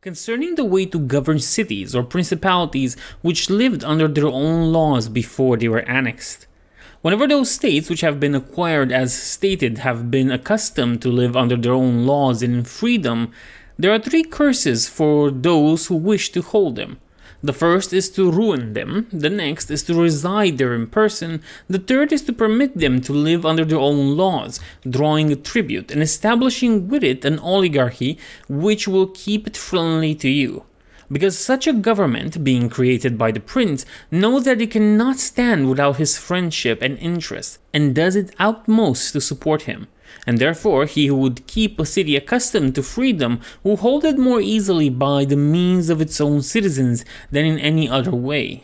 Concerning the way to govern cities or principalities which lived under their own laws before they were annexed. Whenever those states which have been acquired as stated have been accustomed to live under their own laws and in freedom, there are three curses for those who wish to hold them. The first is to ruin them, the next is to reside there in person, the third is to permit them to live under their own laws, drawing a tribute and establishing with it an oligarchy which will keep it friendly to you. Because such a government, being created by the prince, knows that it cannot stand without his friendship and interest, and does its utmost to support him. And therefore he who would keep a city accustomed to freedom will hold it more easily by the means of its own citizens than in any other way.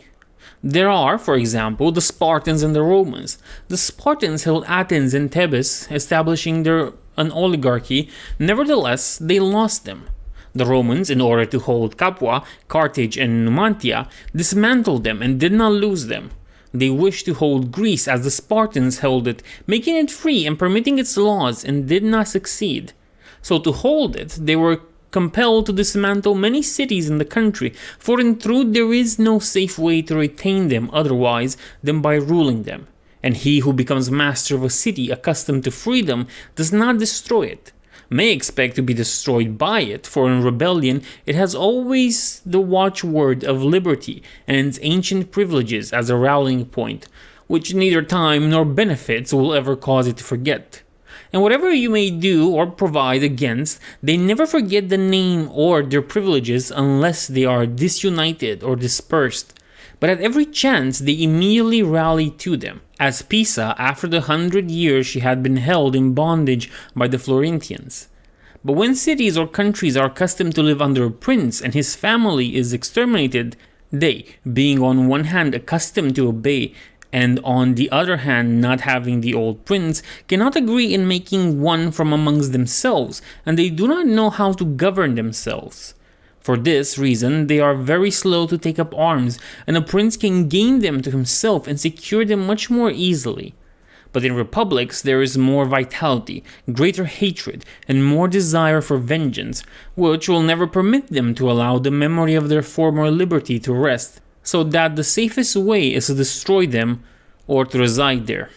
There are, for example, the Spartans and the Romans. The Spartans held Athens and Thebes, establishing an oligarchy. Nevertheless, they lost them. The Romans, in order to hold Capua, Carthage, and Numantia, dismantled them and did not lose them. They wished to hold Greece as the Spartans held it, making it free and permitting its laws, and did not succeed. So to hold it, they were compelled to dismantle many cities in the country, for in truth there is no safe way to retain them otherwise than by ruling them. And he who becomes master of a city accustomed to freedom does not destroy it, may expect to be destroyed by it, for in rebellion it has always the watchword of liberty and its ancient privileges as a rallying point, which neither time nor benefits will ever cause it to forget. And whatever you may do or provide against, they never forget the name or their privileges unless they are disunited or dispersed. But at every chance they immediately rally to them, as Pisa after the 100 years she had been held in bondage by the Florentines. But when cities or countries are accustomed to live under a prince and his family is exterminated, they, being on one hand accustomed to obey, and on the other hand not having the old prince, cannot agree in making one from amongst themselves, and they do not know how to govern themselves. For this reason, they are very slow to take up arms, and a prince can gain them to himself and secure them much more easily. But in republics there is more vitality, greater hatred, and more desire for vengeance, which will never permit them to allow the memory of their former liberty to rest, so that the safest way is to destroy them or to reside there.